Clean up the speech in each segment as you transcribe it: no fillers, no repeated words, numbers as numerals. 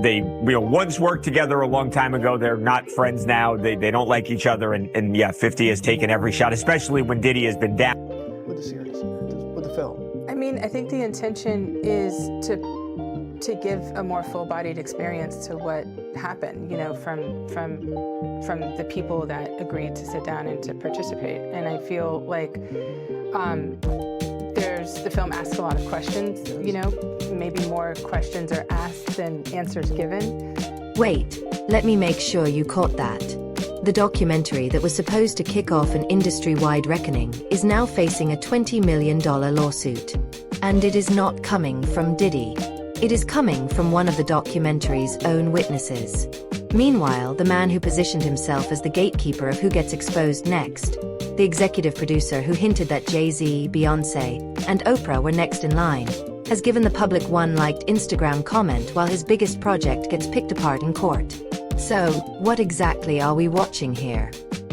they once worked together a long time ago. They're not friends now. They don't like each other. And yeah, 50 has taken every shot, especially when Diddy has been down. With the series, with the film. I mean, I think the intention is to give a more full-bodied experience to what happened, from the people that agreed to sit down and to participate. And I feel like the film asks a lot of questions, maybe more questions are asked than answers given. Wait, let me make sure you caught that. The documentary that was supposed to kick off an industry-wide reckoning is now facing a $20 million lawsuit. And it is not coming from Diddy. It is coming from one of the documentary's own witnesses. Meanwhile, the man who positioned himself as the gatekeeper of who gets exposed next, the executive producer who hinted that Jay-Z, Beyoncé, and Oprah were next in line, has given the public one liked Instagram comment while his biggest project gets picked apart in court. So, what exactly are we watching here?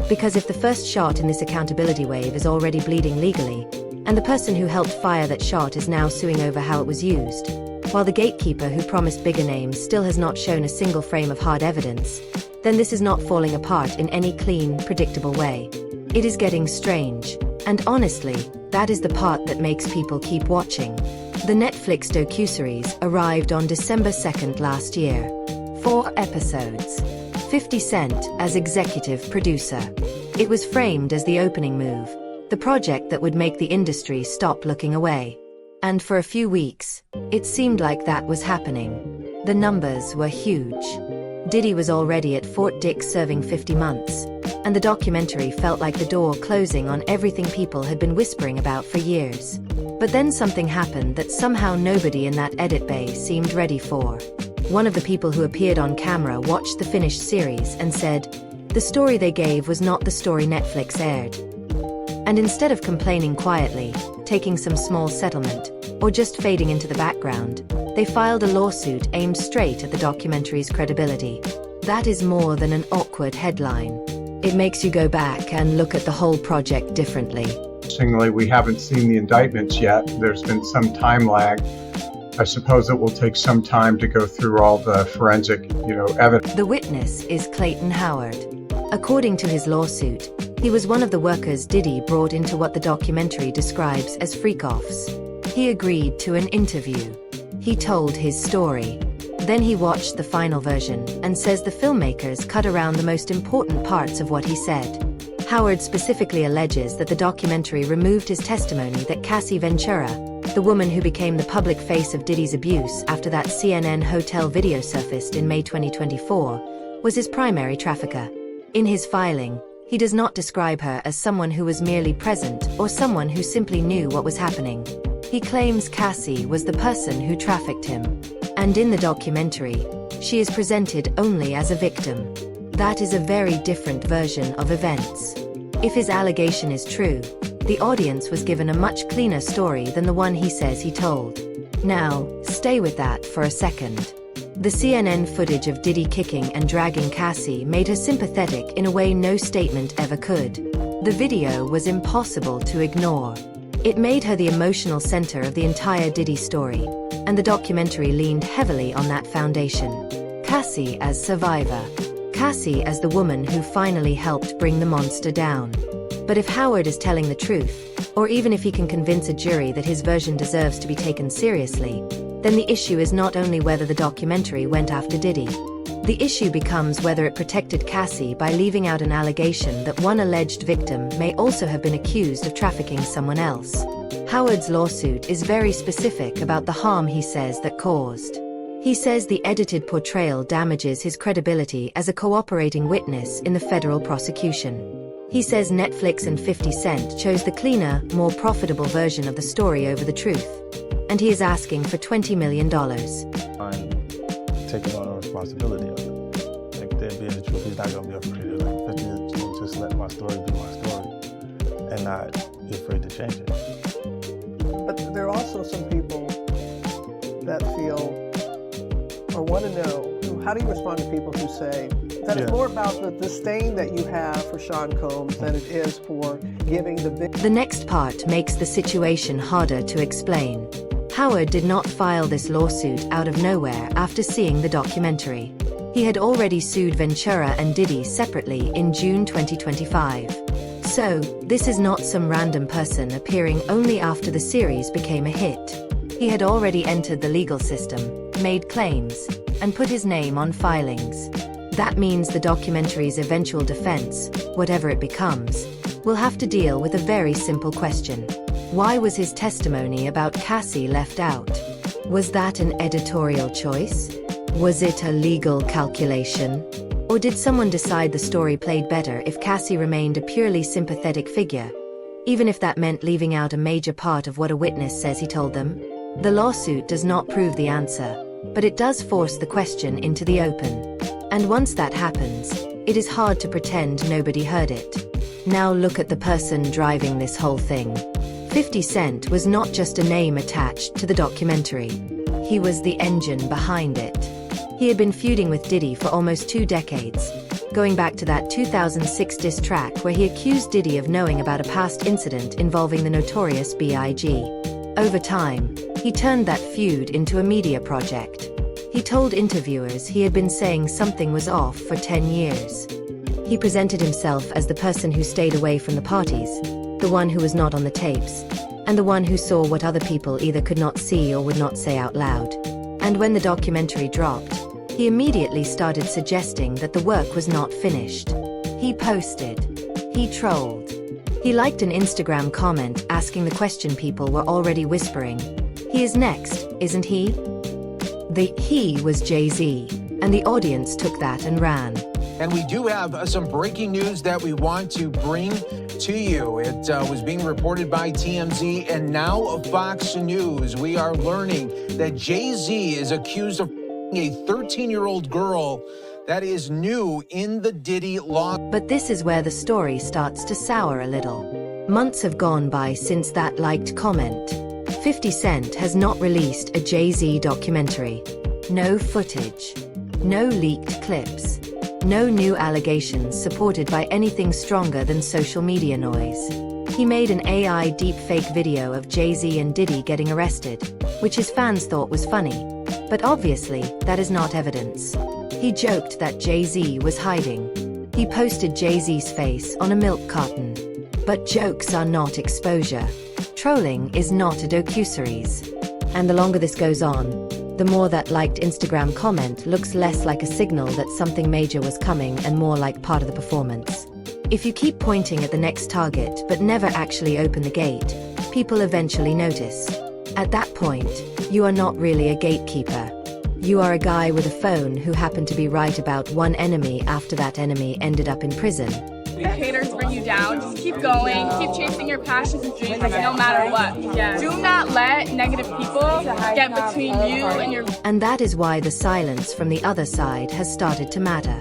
Because if the first shot in this accountability wave is already bleeding legally, and the person who helped fire that shot is now suing over how it was used, while the gatekeeper who promised bigger names still has not shown a single frame of hard evidence, then this is not falling apart in any clean, predictable way. It is getting strange, and honestly, that is the part that makes people keep watching. The Netflix docuseries arrived on December 2nd last year. 4 episodes. 50 Cent as executive producer. It was framed as the opening move, the project that would make the industry stop looking away. And for a few weeks, it seemed like that was happening. The numbers were huge. Diddy was already at Fort Dix serving 50 months, and the documentary felt like the door closing on everything people had been whispering about for years. But then something happened that somehow nobody in that edit bay seemed ready for. One of the people who appeared on camera watched the finished series and said, the story they gave was not the story Netflix aired. And instead of complaining quietly, taking some small settlement, or just fading into the background, they filed a lawsuit aimed straight at the documentary's credibility. That is more than an awkward headline. It makes you go back and look at the whole project differently. Interestingly, we haven't seen the indictments yet. There's been some time lag. I suppose it will take some time to go through all the forensic, evidence. The witness is Clayton Howard. According to his lawsuit, he was one of the workers Diddy brought into what the documentary describes as freak-offs. He agreed to an interview. He told his story. Then he watched the final version and says the filmmakers cut around the most important parts of what he said. Howard specifically alleges that the documentary removed his testimony that Cassie Ventura, the woman who became the public face of Diddy's abuse after that CNN hotel video surfaced in May 2024, was his primary trafficker. In his filing, he does not describe her as someone who was merely present or someone who simply knew what was happening. He claims Cassie was the person who trafficked him. And in the documentary, she is presented only as a victim. That is a very different version of events. If his allegation is true, the audience was given a much cleaner story than the one he says he told. Now, stay with that for a second. The CNN footage of Diddy kicking and dragging Cassie made her sympathetic in a way no statement ever could. The video was impossible to ignore. It made her the emotional center of the entire Diddy story, and the documentary leaned heavily on that foundation. Cassie as survivor. Cassie as the woman who finally helped bring the monster down. But if Howard is telling the truth, or even if he can convince a jury that his version deserves to be taken seriously, then the issue is not only whether the documentary went after Diddy. The issue becomes whether it protected Cassie by leaving out an allegation that one alleged victim may also have been accused of trafficking someone else. Howard's lawsuit is very specific about the harm he says that caused. He says the edited portrayal damages his credibility as a cooperating witness in the federal prosecution. He says Netflix and 50 Cent chose the cleaner, more profitable version of the story over the truth. And he is asking for $20 million. I'm taking on the responsibility of it. Like, there being the truth, he's not going to be afraid of like 50 to just let my story be my story and not be afraid to change it. But there are also some people that feel or want to know, how do you respond to people who say that it's more about the disdain that you have for Sean Combs than it is for giving the big... The next part makes the situation harder to explain. Howard did not file this lawsuit out of nowhere after seeing the documentary. He had already sued Ventura and Diddy separately in June 2025. So, this is not some random person appearing only after the series became a hit. He had already entered the legal system, made claims, and put his name on filings. That means the documentary's eventual defense, whatever it becomes, will have to deal with a very simple question. Why was his testimony about Cassie left out? Was that an editorial choice? Was it a legal calculation? Or did someone decide the story played better if Cassie remained a purely sympathetic figure, even if that meant leaving out a major part of what a witness says he told them? The lawsuit does not prove the answer, but it does force the question into the open. And once that happens, it is hard to pretend nobody heard it. Now look at the person driving this whole thing. 50 Cent was not just a name attached to the documentary. He was the engine behind it. He had been feuding with Diddy for almost 2 decades, going back to that 2006 diss track where he accused Diddy of knowing about a past incident involving the notorious B.I.G. Over time, he turned that feud into a media project. He told interviewers he had been saying something was off for 10 years. He presented himself as the person who stayed away from the parties, the one who was not on the tapes, and the one who saw what other people either could not see or would not say out loud. And when the documentary dropped, he immediately started suggesting that the work was not finished. He posted. He trolled. He liked an Instagram comment asking the question people were already whispering. He is next, isn't he? The he was Jay-Z, and the audience took that and ran. And we do have some breaking news that we want to bring to you. It was being reported by TMZ and now Fox News. We are learning that Jay-Z is accused of a 13-year-old girl. That is new in the Diddy law. But this is where the story starts to sour a little. Months have gone by since that liked comment. 50 Cent has not released a Jay-Z documentary. No footage. No leaked clips. No new allegations supported by anything stronger than social media noise. He made an AI deepfake video of Jay-Z and Diddy getting arrested, which his fans thought was funny. But obviously, that is not evidence. He joked that Jay-Z was hiding. He posted Jay-Z's face on a milk carton. But jokes are not exposure. Trolling is not a docuseries. And the longer this goes on, the more that liked Instagram comment looks less like a signal that something major was coming and more like part of the performance. If you keep pointing at the next target but never actually open the gate, people eventually notice. At that point, you are not really a gatekeeper. You are a guy with a phone who happened to be right about one enemy after that enemy ended up in prison. If haters bring you down, just keep going, keep chasing your passions and dreams no matter what. Yeah. Do not let negative people get between you and your... And that is why the silence from the other side has started to matter.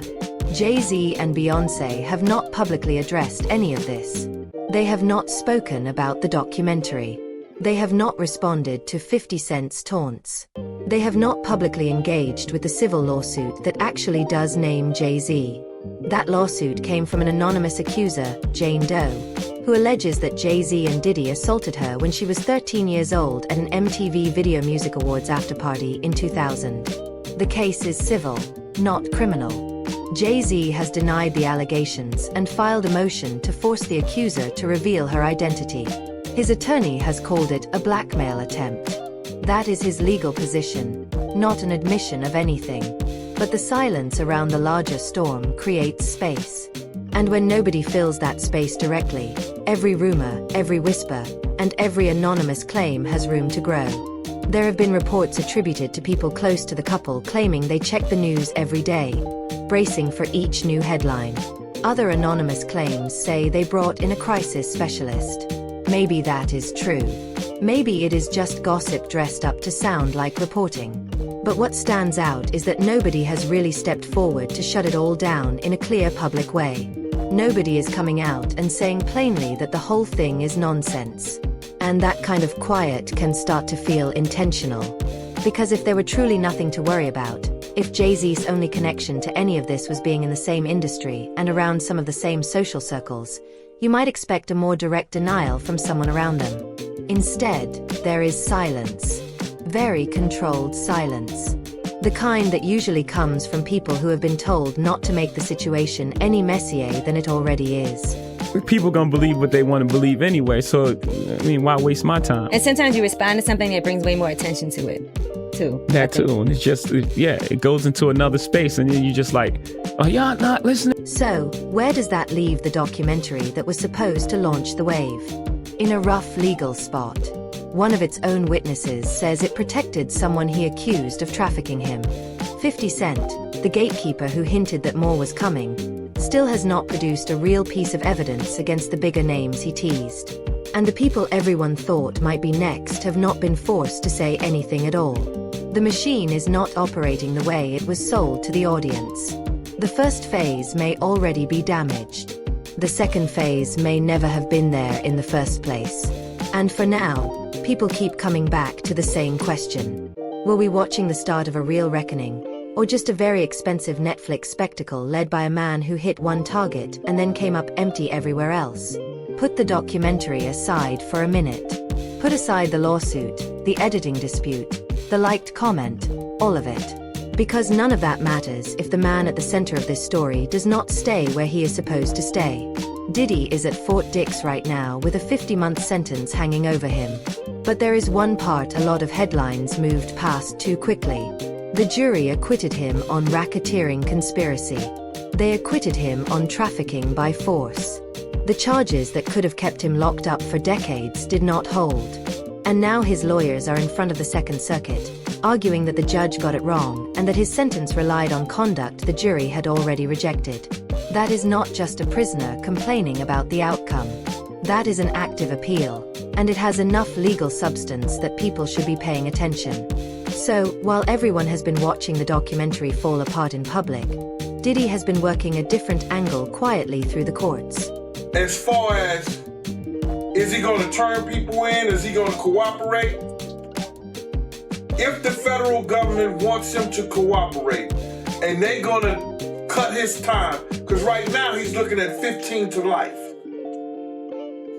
Jay-Z and Beyoncé have not publicly addressed any of this. They have not spoken about the documentary. They have not responded to 50 Cent's taunts. They have not publicly engaged with the civil lawsuit that actually does name Jay-Z. That lawsuit came from an anonymous accuser, Jane Doe, who alleges that Jay-Z and Diddy assaulted her when she was 13 years old at an MTV Video Music Awards afterparty in 2000. The case is civil, not criminal. Jay-Z has denied the allegations and filed a motion to force the accuser to reveal her identity. His attorney has called it a blackmail attempt. That is his legal position, not an admission of anything. But the silence around the larger storm creates space. And when nobody fills that space directly, every rumor, every whisper, and every anonymous claim has room to grow. There have been reports attributed to people close to the couple claiming they check the news every day, bracing for each new headline. Other anonymous claims say they brought in a crisis specialist. Maybe that is true. Maybe it is just gossip dressed up to sound like reporting. But what stands out is that nobody has really stepped forward to shut it all down in a clear public way. Nobody is coming out and saying plainly that the whole thing is nonsense. And that kind of quiet can start to feel intentional. Because if there were truly nothing to worry about, if Jay-Z's only connection to any of this was being in the same industry and around some of the same social circles, you might expect a more direct denial from someone around them. Instead, there is silence. Very controlled silence. The kind that usually comes from people who have been told not to make the situation any messier than it already is. People gonna believe what they want to believe anyway, so, I mean, why waste my time? And sometimes you respond to something that brings way more attention to it, too. That too, and it's just, it goes into another space, and then you just like, oh, y'all not listening? So, where does that leave the documentary that was supposed to launch the wave? In a rough legal spot. One of its own witnesses says it protected someone he accused of trafficking him. 50 Cent, the gatekeeper who hinted that more was coming, still has not produced a real piece of evidence against the bigger names he teased. And the people everyone thought might be next have not been forced to say anything at all. The machine is not operating the way it was sold to the audience. The first phase may already be damaged. The second phase may never have been there in the first place. And for now, people keep coming back to the same question. Were we watching the start of a real reckoning, or just a very expensive Netflix spectacle led by a man who hit one target and then came up empty everywhere else? Put the documentary aside for a minute. Put aside the lawsuit, the editing dispute, the liked comment, all of it. Because none of that matters if the man at the center of this story does not stay where he is supposed to stay. Diddy is at Fort Dix right now with a 50-month sentence hanging over him. But there is one part a lot of headlines moved past too quickly. The jury acquitted him on racketeering conspiracy. They acquitted him on trafficking by force. The charges that could have kept him locked up for decades did not hold. And now his lawyers are in front of the Second Circuit, arguing that the judge got it wrong and that his sentence relied on conduct the jury had already rejected. That is not just a prisoner complaining about the outcome. That is an active appeal, and it has enough legal substance that people should be paying attention. So, while everyone has been watching the documentary fall apart in public, Diddy has been working a different angle quietly through the courts. As far as, is he going to turn people in? Is he going to cooperate? If the federal government wants him to cooperate, and they're going to cut his time, because right now he's looking at 15 to life.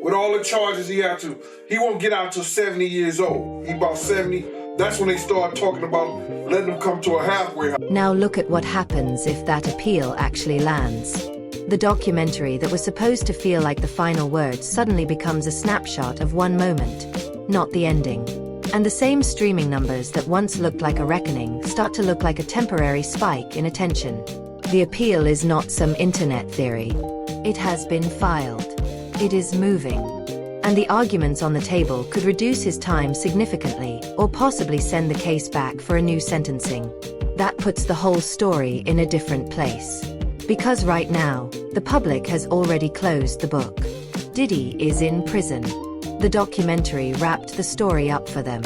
With all the charges he won't get out till 70 years old. He about 70. That's when they start talking about letting him come to a halfway house. Now look at what happens if that appeal actually lands. The documentary that was supposed to feel like the final word suddenly becomes a snapshot of one moment, not the ending. And the same streaming numbers that once looked like a reckoning start to look like a temporary spike in attention. The appeal is not some internet theory. It has been filed. It is moving. And the arguments on the table could reduce his time significantly, or possibly send the case back for a new sentencing. That puts the whole story in a different place. Because right now, the public has already closed the book. Diddy is in prison. The documentary wrapped the story up for them.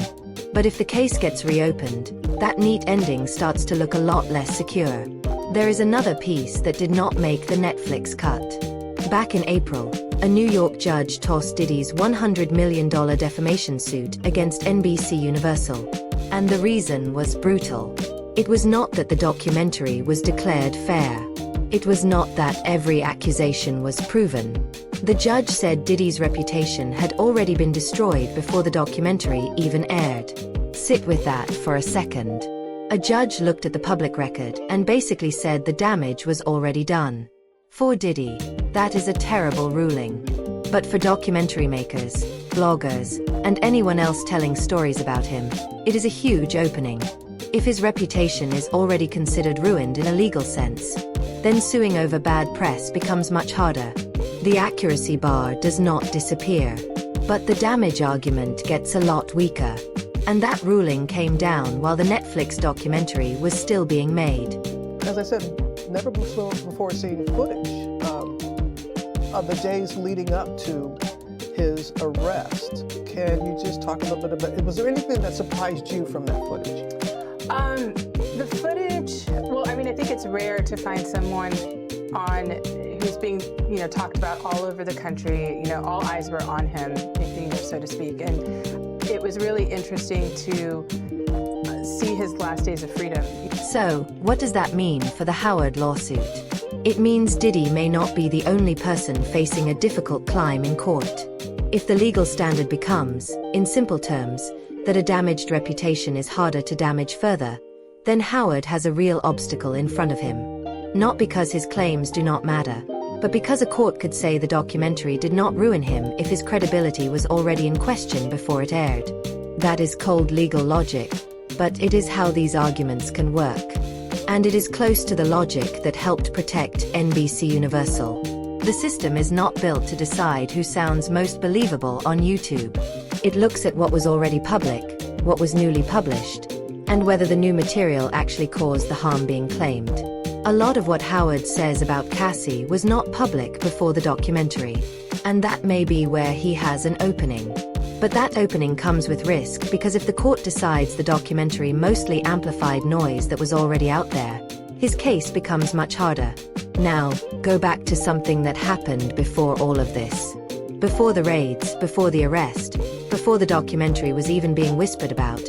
But if the case gets reopened, that neat ending starts to look a lot less secure. There is another piece that did not make the Netflix cut. Back in April, a New York judge tossed Diddy's $100 million defamation suit against NBC Universal. And the reason was brutal. It was not that the documentary was declared fair. It was not that every accusation was proven. The judge said Diddy's reputation had already been destroyed before the documentary even aired. Sit with that for a second. A judge looked at the public record and basically said the damage was already done. For Diddy, that is a terrible ruling. But for documentary makers, bloggers, and anyone else telling stories about him, it is a huge opening. If his reputation is already considered ruined in a legal sense, then suing over bad press becomes much harder. The accuracy bar does not disappear, but the damage argument gets a lot weaker. And that ruling came down while the Netflix documentary was still being made. As I said, never before seen footage of the days leading up to his arrest. Can you just talk a little bit about, was there anything that surprised you from that footage? The footage, well, I mean, I think it's rare to find someone who's being, talked about all over the country. All eyes were on him, so to speak. And it was really interesting to see his last days of freedom. So, what does that mean for the Howard lawsuit? It means Diddy may not be the only person facing a difficult climb in court. If the legal standard becomes, in simple terms, that a damaged reputation is harder to damage further, then Howard has a real obstacle in front of him. Not because his claims do not matter, but because a court could say the documentary did not ruin him if his credibility was already in question before it aired. That is cold legal logic, but it is how these arguments can work. And it is close to the logic that helped protect NBC Universal. The system is not built to decide who sounds most believable on YouTube. It looks at what was already public, what was newly published, and whether the new material actually caused the harm being claimed. A lot of what Howard says about Cassie was not public before the documentary, and that may be where he has an opening. But that opening comes with risk because if the court decides the documentary mostly amplified noise that was already out there, his case becomes much harder. Now, go back to something that happened before all of this. Before the raids, before the arrest, before the documentary was even being whispered about,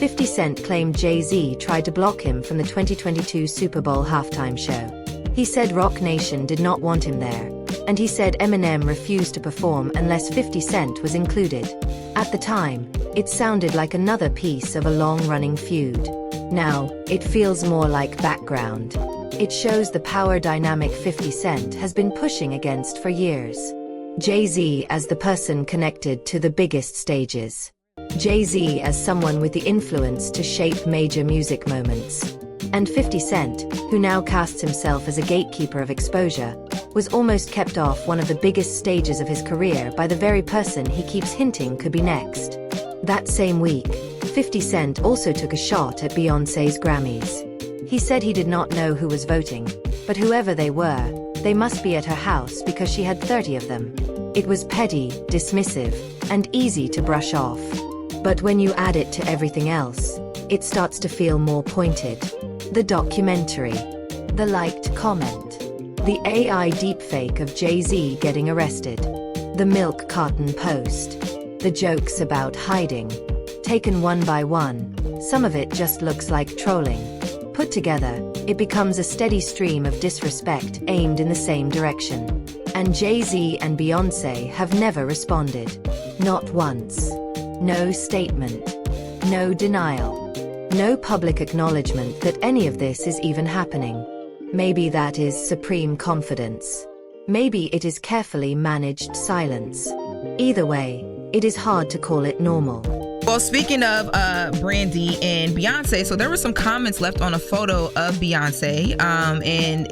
50 Cent claimed Jay-Z tried to block him from the 2022 Super Bowl halftime show. He said Roc Nation did not want him there, and he said Eminem refused to perform unless 50 Cent was included. At the time, it sounded like another piece of a long-running feud. Now, it feels more like background. It shows the power dynamic 50 Cent has been pushing against for years. Jay-Z as the person connected to the biggest stages. Jay-Z as someone with the influence to shape major music moments. And 50 Cent, who now casts himself as a gatekeeper of exposure, was almost kept off one of the biggest stages of his career by the very person he keeps hinting could be next. That same week, 50 Cent also took a shot at Beyoncé's Grammys. He said he did not know who was voting, but whoever they were, they must be at her house because she had 30 of them. It was petty, dismissive, and easy to brush off. But when you add it to everything else, it starts to feel more pointed. The documentary, the liked comment, the AI deepfake of Jay-Z getting arrested, the milk carton post, the jokes about hiding. Taken one by one, some of it just looks like trolling. Put together, it becomes a steady stream of disrespect aimed in the same direction. And Jay-Z and Beyoncé have never responded. Not once. No statement. No denial. No public acknowledgement that any of this is even happening. Maybe that is supreme confidence. Maybe it is carefully managed silence. Either way, it is hard to call it normal. Well, speaking of Brandy and Beyonce, so there were some comments left on a photo of Beyonce, and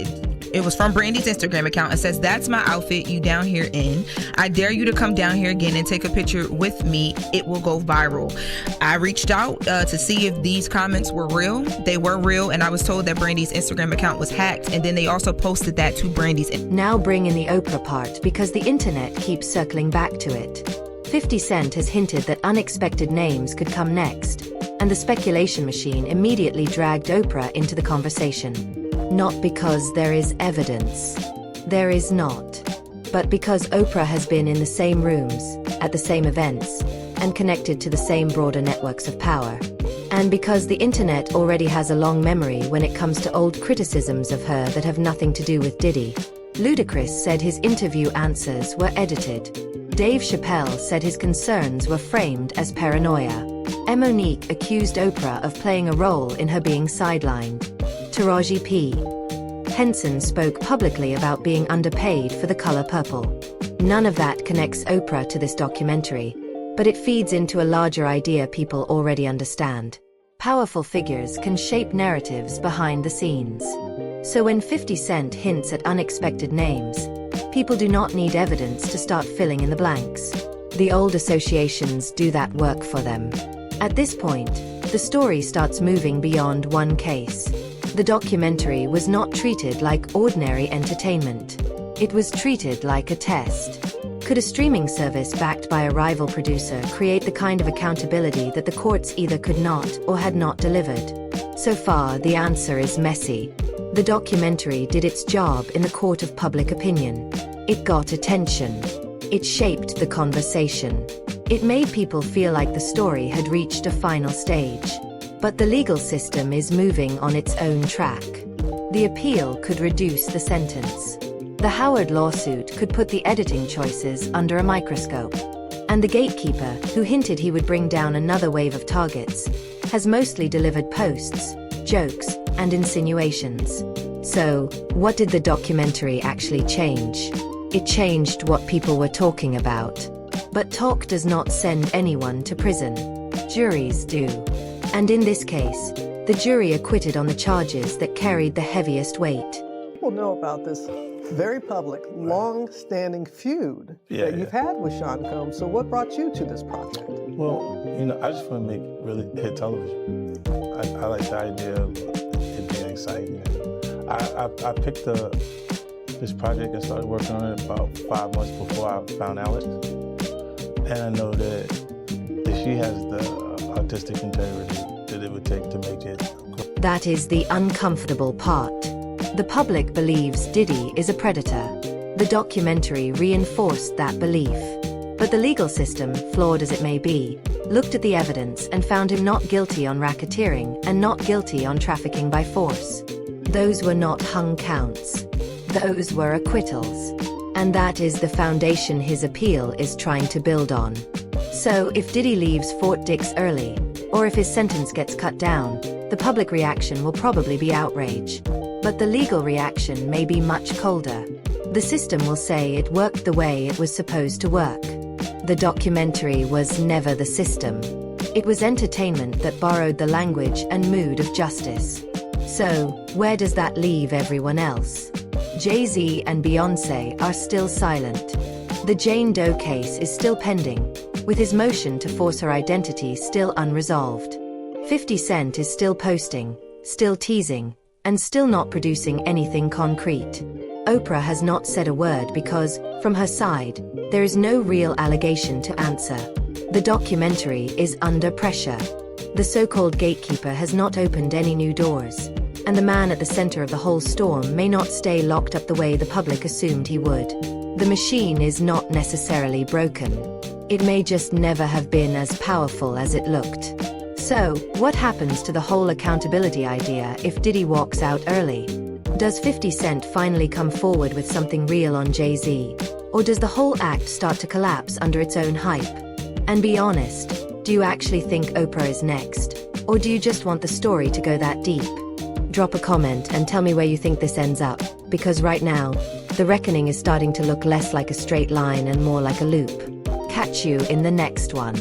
it was from Brandy's Instagram account. It says, "That's my outfit you down here in. I dare you to come down here again and take a picture with me. It will go viral." I reached out to see if these comments were real. They were real, and I was told that Brandy's Instagram account was hacked, and then they also posted that to Brandy's. Now bring in the Oprah part because the internet keeps circling back to it. 50 Cent has hinted that unexpected names could come next, and the speculation machine immediately dragged Oprah into the conversation. Not because there is evidence. There is not. But because Oprah has been in the same rooms, at the same events, and connected to the same broader networks of power. And because the internet already has a long memory when it comes to old criticisms of her that have nothing to do with Diddy. Ludacris said his interview answers were edited. Dave Chappelle said his concerns were framed as paranoia. Monique accused Oprah of playing a role in her being sidelined. Taraji P. Henson spoke publicly about being underpaid for The Color Purple. None of that connects Oprah to this documentary, but it feeds into a larger idea people already understand. Powerful figures can shape narratives behind the scenes. So when 50 Cent hints at unexpected names, people do not need evidence to start filling in the blanks. The old associations do that work for them. At this point, the story starts moving beyond one case. The documentary was not treated like ordinary entertainment. It was treated like a test. Could a streaming service backed by a rival producer create the kind of accountability that the courts either could not or had not delivered? So far, the answer is messy. The documentary did its job in the court of public opinion. It got attention. It shaped the conversation. It made people feel like the story had reached a final stage. But the legal system is moving on its own track. The appeal could reduce the sentence. The Howard lawsuit could put the editing choices under a microscope. And the gatekeeper, who hinted he would bring down another wave of targets, has mostly delivered posts, jokes, and insinuations. So, what did the documentary actually change? It changed what people were talking about. But talk does not send anyone to prison. Juries do. And in this case, the jury acquitted on the charges that carried the heaviest weight. People know about this very public, long-standing feud that you've had with Sean Combs. So what brought you to this project? Well, I just want to make really hit television. I like the idea of it being exciting. I picked this project and started working on it about 5 months before I found Alex. And I know that she has the artistic integrity that it would take to make it. That is the uncomfortable part. The public believes Diddy is a predator. The documentary reinforced that belief. But the legal system, flawed as it may be, looked at the evidence and found him not guilty on racketeering and not guilty on trafficking by force. Those were not hung counts. Those were acquittals. And that is the foundation his appeal is trying to build on. So if Diddy leaves Fort Dix early, or if his sentence gets cut down, the public reaction will probably be outrage. But the legal reaction may be much colder. The system will say it worked the way it was supposed to work. The documentary was never the system. It was entertainment that borrowed the language and mood of justice. So, where does that leave everyone else? Jay-Z and Beyoncé are still silent. The Jane Doe case is still pending, with his motion to force her identity still unresolved. 50 Cent is still posting, still teasing, and still not producing anything concrete. Oprah has not said a word because, from her side, there is no real allegation to answer. The documentary is under pressure. The so-called gatekeeper has not opened any new doors, and the man at the center of the whole storm may not stay locked up the way the public assumed he would. The machine is not necessarily broken. It may just never have been as powerful as it looked. So, what happens to the whole accountability idea if Diddy walks out early? Does 50 Cent finally come forward with something real on Jay-Z? Or does the whole act start to collapse under its own hype? And be honest, do you actually think Oprah is next? Or do you just want the story to go that deep? Drop a comment and tell me where you think this ends up, because right now, the reckoning is starting to look less like a straight line and more like a loop. Catch you in the next one.